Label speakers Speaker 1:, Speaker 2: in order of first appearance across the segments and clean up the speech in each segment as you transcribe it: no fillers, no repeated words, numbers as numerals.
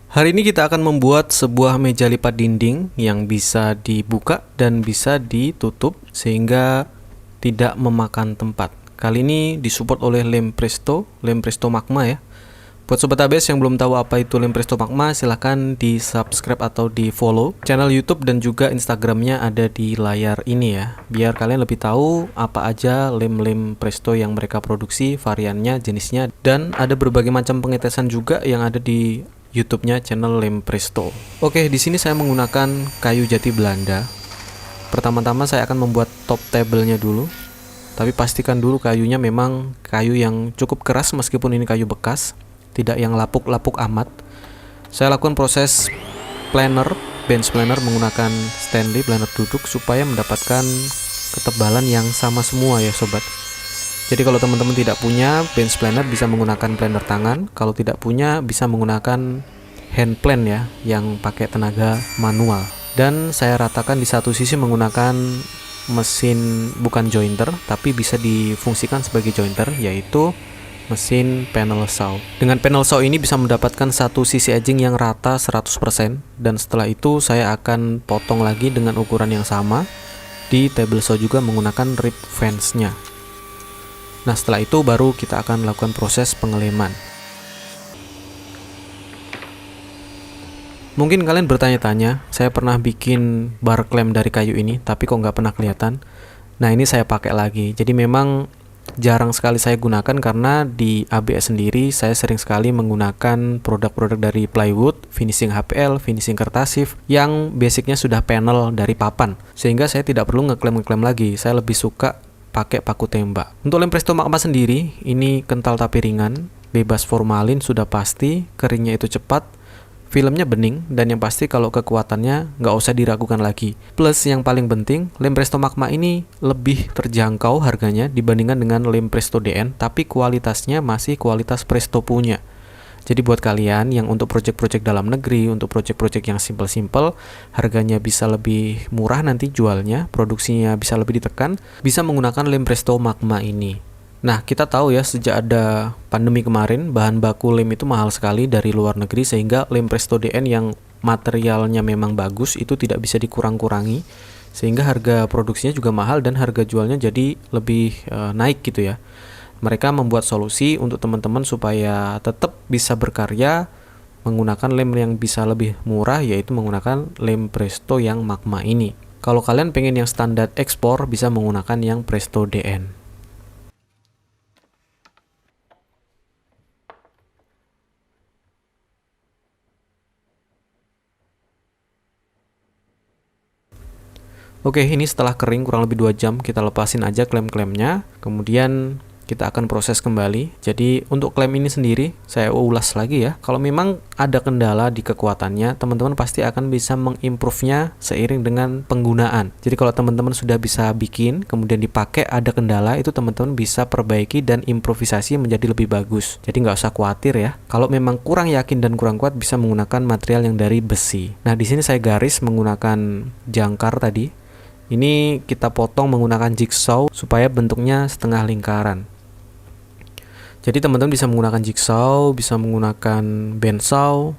Speaker 1: Hari ini kita akan membuat sebuah meja lipat dinding yang bisa dibuka dan bisa ditutup sehingga tidak memakan tempat. Kali ini disupport oleh lem Presto Magma ya. Buat Sobat ABS yang belum tahu apa itu lem Presto Magma, silahkan di subscribe atau di follow channel YouTube dan juga Instagramnya ada di layar ini ya. Biar kalian lebih tahu apa aja lem-lem Presto yang mereka produksi, variannya, jenisnya, dan ada berbagai macam pengetesan juga yang ada di YouTube-nya channel Lem Presto. Oke, di sini saya menggunakan kayu jati Belanda. Pertama-tama saya akan membuat top table-nya dulu. Tapi pastikan dulu kayunya memang kayu yang cukup keras meskipun ini kayu bekas, tidak yang lapuk-lapuk amat. Saya lakukan proses bench planer menggunakan Stanley planer duduk supaya mendapatkan ketebalan yang sama semua ya sobat. Jadi kalau teman-teman tidak punya bench planer bisa menggunakan planer tangan, kalau tidak punya bisa menggunakan hand plane ya yang pakai tenaga manual. Dan saya ratakan di satu sisi menggunakan mesin bukan jointer tapi bisa difungsikan sebagai jointer, yaitu mesin panel saw. Dengan panel saw ini bisa mendapatkan satu sisi edging yang rata 100%, dan setelah itu saya akan potong lagi dengan ukuran yang sama di table saw juga menggunakan rib fence-nya. Nah, setelah itu baru kita akan melakukan proses pengeleman. Mungkin kalian bertanya-tanya, saya pernah bikin bar clamp dari kayu ini, tapi kok nggak pernah kelihatan. Nah, ini saya pakai lagi. Jadi memang jarang sekali saya gunakan karena di ABS sendiri saya sering sekali menggunakan produk-produk dari plywood, finishing HPL, finishing kertasif yang basicnya sudah panel dari papan. Sehingga saya tidak perlu ngeklaim-ngeklaim lagi. Saya lebih suka pakai paku tembak. Untuk lem Presto Magma sendiri, ini kental tapi ringan, bebas formalin sudah pasti, keringnya itu cepat, filmnya bening, dan yang pasti kalau kekuatannya nggak usah diragukan lagi. Plus yang paling penting, lem Presto Magma ini lebih terjangkau harganya dibandingkan dengan lem Presto DN, tapi kualitasnya masih kualitas Presto punya. Jadi buat kalian yang untuk project-project dalam negeri, untuk project-project yang simple-simple, harganya bisa lebih murah nanti jualnya, produksinya bisa lebih ditekan, bisa menggunakan lem Presto Magma ini. Nah, kita tahu ya sejak ada pandemi kemarin, bahan baku lem itu mahal sekali dari luar negeri, sehingga lem Presto DN yang materialnya memang bagus itu tidak bisa dikurang-kurangi, sehingga harga produksinya juga mahal dan harga jualnya jadi lebih naik gitu ya. Mereka membuat solusi untuk teman-teman supaya tetap bisa berkarya menggunakan lem yang bisa lebih murah, yaitu menggunakan lem Presto yang Magma ini. Kalau kalian pengen yang standar ekspor bisa menggunakan yang Presto DN. Oke, ini setelah kering kurang lebih 2 jam, kita lepasin aja klem-klemnya, kemudian kita akan proses kembali. Jadi untuk klem ini sendiri saya ulas lagi ya. Kalau memang ada kendala di kekuatannya, teman-teman pasti akan bisa mengimprove-nya seiring dengan penggunaan. Jadi kalau teman-teman sudah bisa bikin, kemudian dipakai ada kendala, itu teman-teman bisa perbaiki dan improvisasi menjadi lebih bagus. Jadi nggak usah khawatir ya. Kalau memang kurang yakin dan kurang kuat, bisa menggunakan material yang dari besi. Nah, di sini saya garis menggunakan jangkar tadi. Ini kita potong menggunakan jigsaw supaya bentuknya setengah lingkaran. Jadi teman-teman bisa menggunakan jigsaw, bisa menggunakan band saw,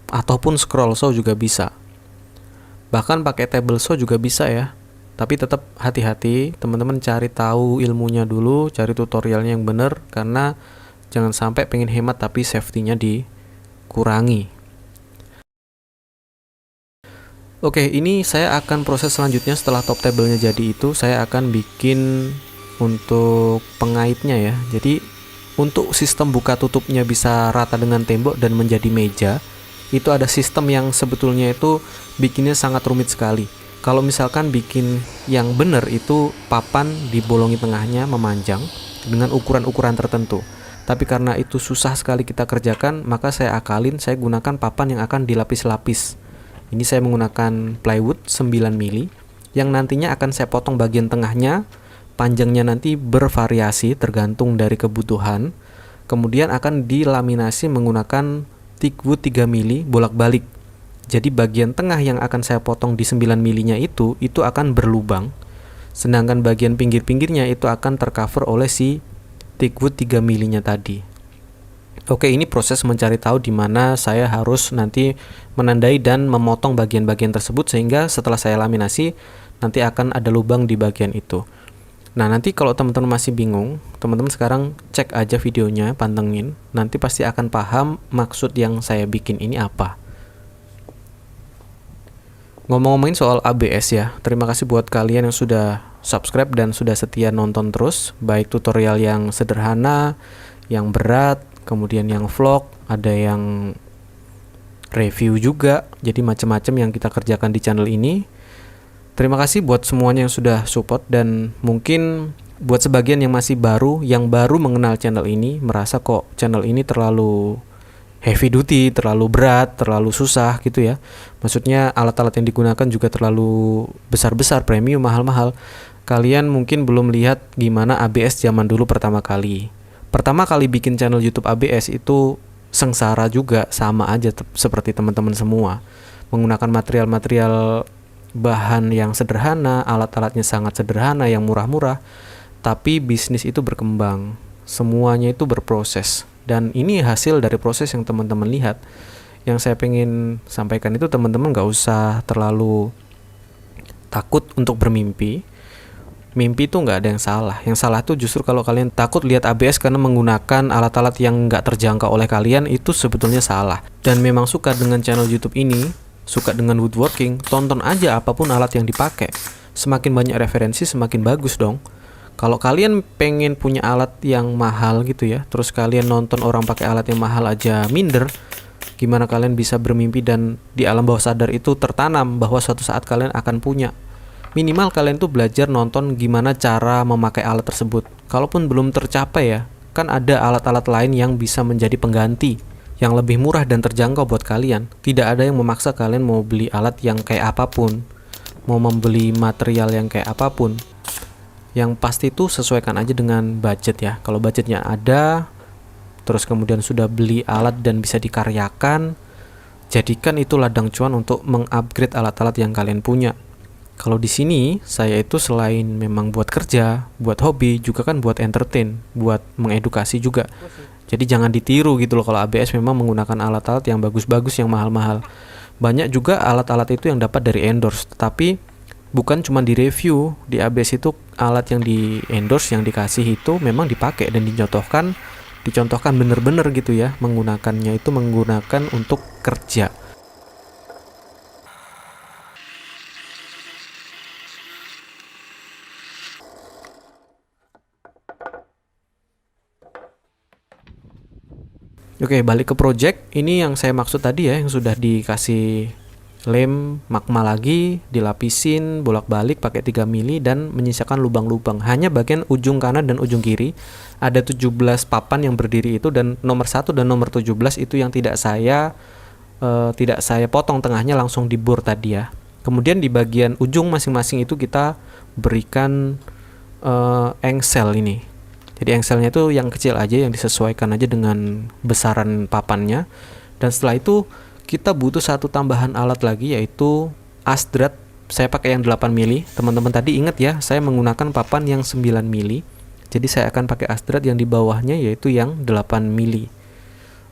Speaker 1: ataupun scroll saw juga bisa. Bahkan pakai table saw juga bisa ya. Tapi tetap hati-hati, teman-teman cari tahu ilmunya dulu, cari tutorialnya yang benar, karena jangan sampai pengen hemat tapi safety-nya dikurangi. Oke, ini saya akan proses selanjutnya setelah top table-nya jadi itu, saya akan bikin untuk pengaitnya ya. Jadi untuk sistem buka tutupnya bisa rata dengan tembok dan menjadi meja, itu ada sistem yang sebetulnya itu bikinnya sangat rumit sekali. Kalau misalkan bikin yang benar itu papan dibolongi tengahnya memanjang dengan ukuran-ukuran tertentu. Tapi karena itu susah sekali kita kerjakan, maka saya akalin, saya gunakan papan yang akan dilapis-lapis. Ini saya menggunakan plywood 9 mili yang nantinya akan saya potong bagian tengahnya, panjangnya nanti bervariasi tergantung dari kebutuhan. Kemudian akan dilaminasi menggunakan thick wood 3 mili bolak-balik. Jadi bagian tengah yang akan saya potong di 9 milinya itu akan berlubang. Sedangkan bagian pinggir-pinggirnya itu akan tercover oleh si thick wood 3 milinya tadi. Oke, ini proses mencari tahu di mana saya harus nanti menandai dan memotong bagian-bagian tersebut sehingga setelah saya laminasi nanti akan ada lubang di bagian itu. Nah, nanti kalau teman-teman masih bingung, teman-teman sekarang cek aja videonya, pantengin, nanti pasti akan paham maksud yang saya bikin ini apa. Ngomong-ngomongin soal ABS ya, terima kasih buat kalian yang sudah subscribe dan sudah setia nonton terus, baik tutorial yang sederhana, yang berat, kemudian yang vlog, ada yang review juga, jadi macam-macam yang kita kerjakan di channel ini. Terima kasih buat semuanya yang sudah support, dan mungkin buat sebagian yang masih baru, yang baru mengenal channel ini, merasa kok channel ini terlalu heavy duty, terlalu berat, terlalu susah gitu ya. Maksudnya alat-alat yang digunakan juga terlalu besar-besar, premium, mahal-mahal. Kalian mungkin belum lihat gimana ABS zaman dulu pertama kali. Pertama kali bikin channel YouTube ABS itu sengsara juga, sama aja seperti teman-teman semua. Menggunakan material-material bahan yang sederhana, alat-alatnya sangat sederhana, yang murah-murah. Tapi bisnis itu berkembang, semuanya itu berproses. Dan ini hasil dari proses yang teman-teman lihat. Yang saya pengen sampaikan itu teman-teman gak usah terlalu takut untuk bermimpi. Mimpi itu nggak ada yang salah. Yang salah tuh justru kalau kalian takut lihat ABS karena menggunakan alat-alat yang nggak terjangkau oleh kalian, itu sebetulnya salah. Dan memang suka dengan channel YouTube ini, suka dengan woodworking, tonton aja apapun alat yang dipakai. Semakin banyak referensi, semakin bagus dong. Kalau kalian pengen punya alat yang mahal gitu ya, terus kalian nonton orang pakai alat yang mahal aja minder, gimana kalian bisa bermimpi dan di alam bawah sadar itu tertanam bahwa suatu saat kalian akan punya. Minimal kalian tuh belajar nonton gimana cara memakai alat tersebut. Kalaupun belum tercapai ya, kan ada alat-alat lain yang bisa menjadi pengganti, yang lebih murah dan terjangkau buat kalian. Tidak ada yang memaksa kalian mau beli alat yang kayak apapun, mau membeli material yang kayak apapun. Yang pasti tuh sesuaikan aja dengan budget ya. Kalau budgetnya ada, terus kemudian sudah beli alat dan bisa dikaryakan, jadikan itu ladang cuan untuk mengupgrade alat-alat yang kalian punya. Kalau di sini saya itu selain memang buat kerja, buat hobi, juga kan buat entertain, buat mengedukasi juga. Jadi jangan ditiru gitu loh kalau ABS memang menggunakan alat-alat yang bagus-bagus, yang mahal-mahal. Banyak juga alat-alat itu yang dapat dari endorse, tetapi bukan cuma di review. Di ABS itu alat yang di endorse, yang dikasih itu memang dipakai dan dicontohkan bener-bener gitu ya, menggunakannya itu menggunakan untuk kerja. Oke, balik ke project. Ini yang saya maksud tadi ya, yang sudah dikasih lem magma lagi, dilapisin bolak-balik pakai 3 mili dan menyisakan lubang-lubang. Hanya bagian ujung kanan dan ujung kiri ada 17 papan yang berdiri itu, dan nomor 1 dan nomor 17 itu yang tidak saya potong tengahnya, langsung dibor tadi ya. Kemudian di bagian ujung masing-masing itu kita berikan engsel ini. Jadi engselnya itu yang kecil aja, yang disesuaikan aja dengan besaran papannya. Dan setelah itu kita butuh satu tambahan alat lagi, yaitu asdrat. Saya pakai yang 8 mili. Teman-teman tadi ingat ya, saya menggunakan papan yang 9 mili. Jadi saya akan pakai asdrat yang di bawahnya, yaitu yang 8 mili.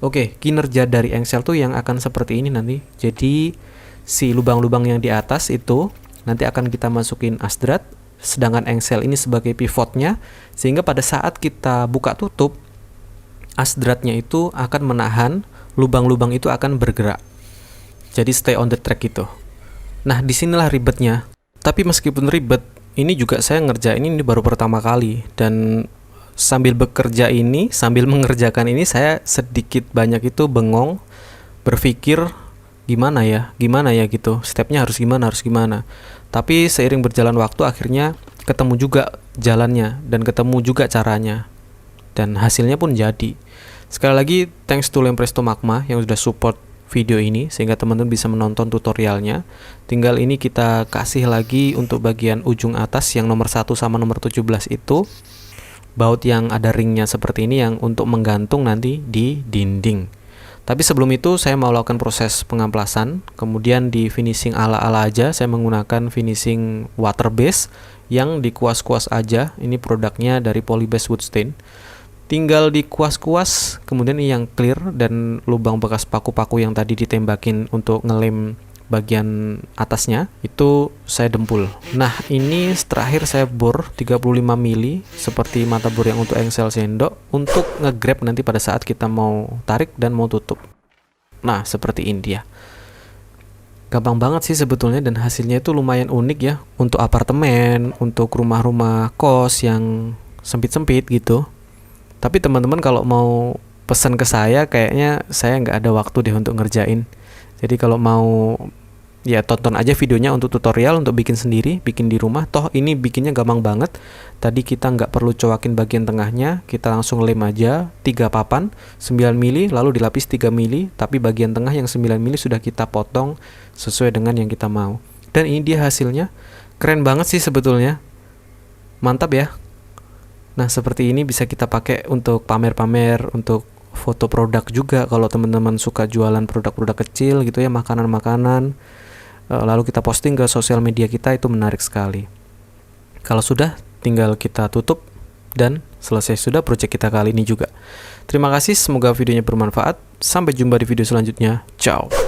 Speaker 1: Oke, kinerja dari engsel tuh yang akan seperti ini nanti. Jadi si lubang-lubang yang di atas itu nanti akan kita masukin asdrat, sedangkan engsel ini sebagai pivotnya, sehingga pada saat kita buka tutup, asdratnya itu akan menahan, lubang-lubang itu akan bergerak. Jadi stay on the track gitu. Nah, disinilah ribetnya. Tapi meskipun ribet, ini juga saya ngerjain ini baru pertama kali, dan sambil bekerja ini, sambil mengerjakan ini, saya sedikit banyak itu bengong, berpikir gimana ya gitu, stepnya harus gimana. Tapi seiring berjalan waktu akhirnya ketemu juga jalannya dan ketemu juga caranya, dan hasilnya pun jadi. Sekali lagi thanks to Lempresto Magma yang sudah support video ini sehingga teman-teman bisa menonton tutorialnya. Tinggal ini kita kasih lagi untuk bagian ujung atas yang nomor 1 sama nomor 17 itu baut yang ada ringnya seperti ini, yang untuk menggantung nanti di dinding. Tapi sebelum itu saya mau lakukan proses pengamplasan, kemudian di finishing ala-ala aja. Saya menggunakan finishing water base yang dikuas-kuas aja. Ini produknya dari Polybase Wood Stain. tinggal dikuas-kuas, kemudian ini yang clear, dan lubang bekas paku-paku yang tadi ditembakin untuk ngelem bagian atasnya itu saya dempul. Nah, ini terakhir saya bor 35 mili seperti mata bor yang untuk engsel sendok untuk ngegrab nanti pada saat kita mau tarik dan mau tutup. Nah, seperti ini dia. Gampang banget sih sebetulnya, dan hasilnya itu lumayan unik ya untuk apartemen, untuk rumah-rumah kos yang sempit-sempit gitu. Tapi teman-teman kalau mau pesan ke saya, kayaknya saya nggak ada waktu deh untuk ngerjain. Jadi kalau mau, ya tonton aja videonya untuk tutorial untuk bikin sendiri, bikin di rumah. Toh ini bikinnya gampang banget. Tadi kita nggak perlu cowakin bagian tengahnya, kita langsung lem aja 3 papan 9 mili, lalu dilapis 3 mili, tapi bagian tengah yang 9 mili sudah kita potong sesuai dengan yang kita mau. Dan ini dia hasilnya. Keren banget sih sebetulnya. Mantap ya. Nah, seperti ini bisa kita pakai untuk pamer-pamer, untuk foto produk juga kalau teman-teman suka jualan produk-produk kecil gitu ya, makanan-makanan, lalu kita posting ke sosial media kita, itu menarik sekali. Kalau sudah, tinggal kita tutup dan selesai sudah project kita kali ini juga. Terima kasih, semoga videonya bermanfaat. Sampai jumpa di video selanjutnya. Ciao.